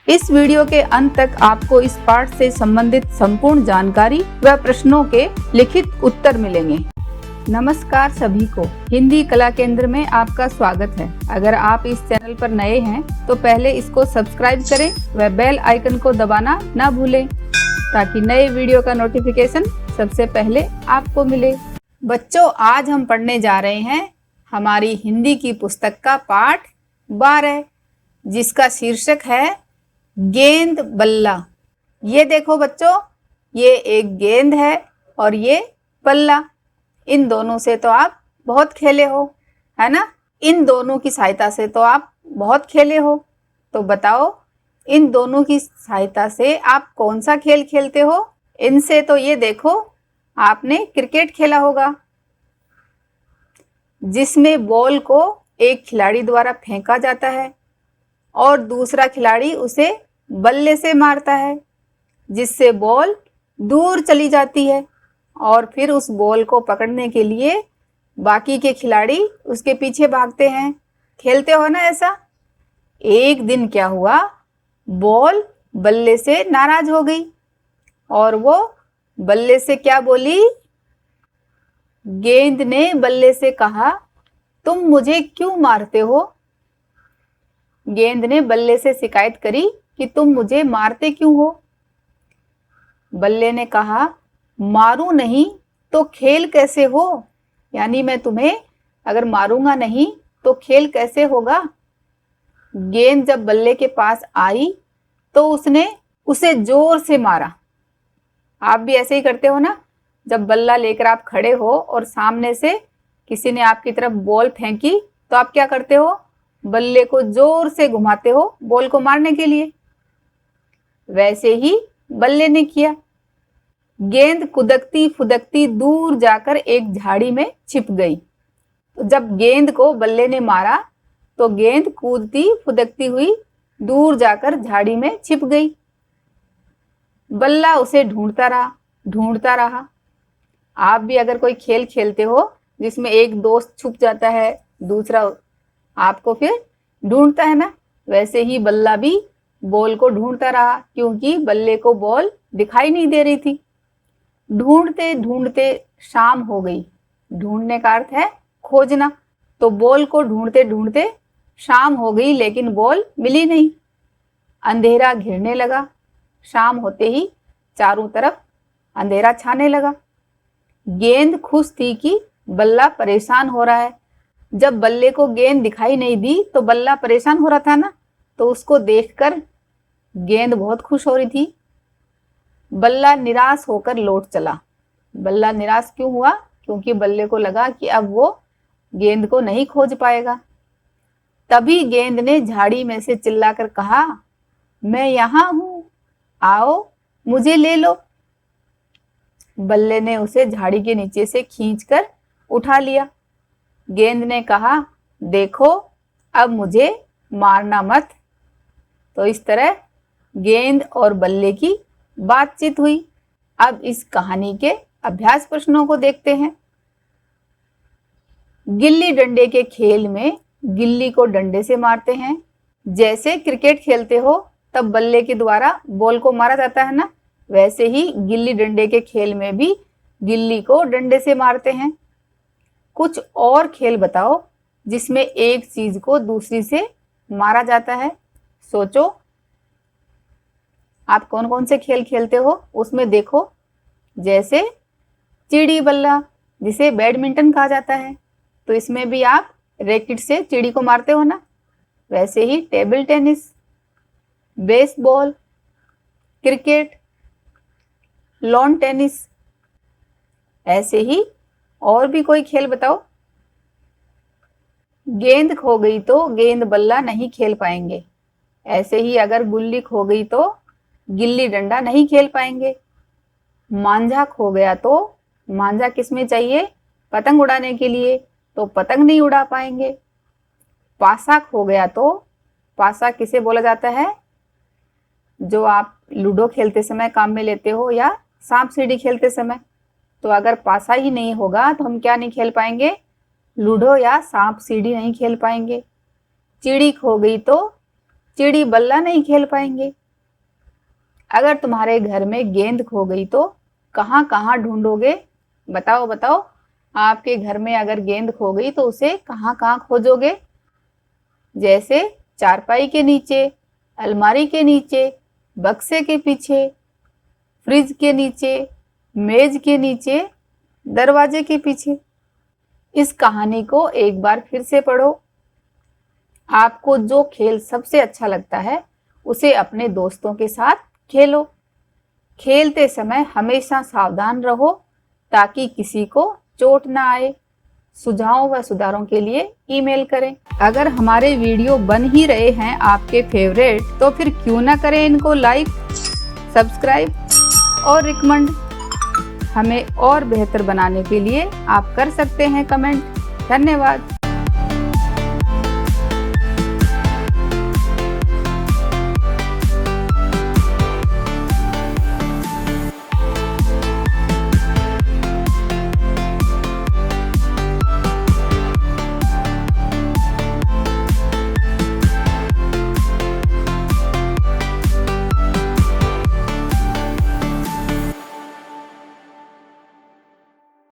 इस वीडियो के अंत तक आपको इस पाठ से संबंधित संपूर्ण जानकारी व प्रश्नों के लिखित उत्तर मिलेंगे। नमस्कार सभी को, हिंदी कला केंद्र में आपका स्वागत है। अगर आप इस चैनल पर नए हैं तो पहले इसको सब्सक्राइब करें व बेल आइकन को दबाना ना भूलें ताकि नए वीडियो का नोटिफिकेशन सबसे पहले आपको मिले। बच्चों, आज हम पढ़ने जा रहे हैं हमारी हिंदी की पुस्तक का पाठ 12 जिसका शीर्षक है गेंद बल्ला। ये देखो बच्चों, ये एक गेंद है और ये बल्ला। इन दोनों से तो आप बहुत खेले हो, है ना। इन दोनों की सहायता से तो आप बहुत खेले हो। तो बताओ, इन दोनों की सहायता से आप कौन सा खेल खेलते हो? इनसे तो ये देखो, आपने क्रिकेट खेला होगा जिसमें बॉल को एक खिलाड़ी द्वारा फेंका जाता है और दूसरा खिलाड़ी उसे बल्ले से मारता है जिससे बॉल दूर चली जाती है और फिर उस बॉल को पकड़ने के लिए बाकी के खिलाड़ी उसके पीछे भागते हैं। खेलते हो ना ऐसा। एक दिन क्या हुआ, बॉल बल्ले से नाराज हो गई और वो बल्ले से क्या बोली? गेंद ने बल्ले से कहा, तुम मुझे क्यों मारते हो? गेंद ने बल्ले से शिकायत करी कि तुम मुझे मारते क्यों हो? बल्ले ने कहा, मारूं नहीं तो खेल कैसे हो? यानी मैं तुम्हें अगर मारूंगा नहीं तो खेल कैसे होगा? गेंद जब बल्ले के पास आई तो उसने उसे जोर से मारा। आप भी ऐसे ही करते हो ना। जब बल्ला लेकर आप खड़े हो और सामने से किसी ने आपकी तरफ बॉल फेंकी तो आप क्या करते हो? बल्ले को जोर से घुमाते हो बॉल को मारने के लिए। वैसे ही बल्ले ने किया। गेंद कुदकती फुदकती दूर जाकर एक झाड़ी में छिप गई। तो जब गेंद को बल्ले ने मारा तो गेंद कूदती फुदकती हुई दूर जाकर झाड़ी में छिप गई। बल्ला उसे ढूंढता रहा। आप भी अगर कोई खेल खेलते हो जिसमें एक दोस्त छुप जाता है, दूसरा आपको फिर ढूंढता है ना, वैसे ही बल्ला भी बॉल को ढूंढता रहा क्योंकि बल्ले को बॉल दिखाई नहीं दे रही थी। ढूंढते ढूंढते शाम हो गई। ढूंढने का अर्थ है खोजना। तो बॉल को ढूंढते ढूंढते शाम हो गई लेकिन बॉल मिली नहीं। अंधेरा घिरने लगा। शाम होते ही चारों तरफ अंधेरा छाने लगा। गेंद खुश थी कि बल्ला परेशान हो रहा है। जब बल्ले को गेंद दिखाई नहीं दी तो बल्ला परेशान हो रहा था ना, तो उसको देखकर गेंद बहुत खुश हो रही थी। बल्ला निराश होकर लौट चला। बल्ला निराश क्यों हुआ? क्योंकि बल्ले को लगा कि अब वो गेंद को नहीं खोज पाएगा। तभी गेंद ने झाड़ी में से चिल्लाकर कहा, मैं यहाँ हूं, आओ मुझे ले लो। बल्ले ने उसे झाड़ी के नीचे से खींचकर उठा लिया। गेंद ने कहा, देखो अब मुझे मारना मत। तो इस तरह गेंद और बल्ले की बातचीत हुई। अब इस कहानी के अभ्यास प्रश्नों को देखते हैं। गिल्ली डंडे के खेल में गिल्ली को डंडे से मारते हैं। जैसे क्रिकेट खेलते हो तब बल्ले के द्वारा बॉल को मारा जाता है ना, वैसे ही गिल्ली डंडे के खेल में भी गिल्ली को डंडे से मारते हैं। कुछ और खेल बताओ जिसमें एक चीज को दूसरी से मारा जाता है। सोचो, आप कौन कौन से खेल खेलते हो उसमें देखो। जैसे चिड़ी बल्ला जिसे बैडमिंटन कहा जाता है, तो इसमें भी आप रैकेट से चिड़ी को मारते हो ना। वैसे ही table tennis, baseball, cricket, lawn tennis, ऐसे ही और भी कोई खेल बताओ। गेंद खो गई तो गेंद बल्ला नहीं खेल पाएंगे। ऐसे ही अगर गुल्ली खो गई तो गिल्ली डंडा नहीं खेल पाएंगे। मांझा खो गया तो मांझा किसमें चाहिए? पतंग उड़ाने के लिए, तो पतंग नहीं उड़ा पाएंगे। पासा खो गया तो पासा किसे बोला जाता है? जो आप लूडो खेलते समय काम में लेते हो या सांप सीढ़ी खेलते समय। तो अगर पासा ही नहीं होगा तो हम क्या नहीं खेल पाएंगे? लूडो या सांप सीढ़ी नहीं खेल पाएंगे। चिड़ी खो गई तो चिड़ी बल्ला नहीं खेल पाएंगे। अगर तुम्हारे घर में गेंद खो गई तो कहाँ कहाँ ढूंढोगे? बताओ बताओ। आपके घर में अगर गेंद खो गई तो उसे कहाँ कहाँ खोजोगे? जैसे चारपाई के नीचे, अलमारी के नीचे, बक्से के पीछे, फ्रिज के नीचे, मेज के नीचे, दरवाजे के पीछे। इस कहानी को एक बार फिर से पढ़ो। आपको जो खेल सबसे अच्छा लगता है उसे अपने दोस्तों के साथ खेलो। खेलते समय हमेशा सावधान रहो ताकि किसी को चोट ना आए। सुझावों व सुधारों के लिए ईमेल करें। अगर हमारे वीडियो बन ही रहे हैं आपके फेवरेट, तो फिर क्यों ना करें इनको लाइक, सब्सक्राइब और रिकमेंड। हमें और बेहतर बनाने के लिए आप कर सकते हैं कमेंट। धन्यवाद।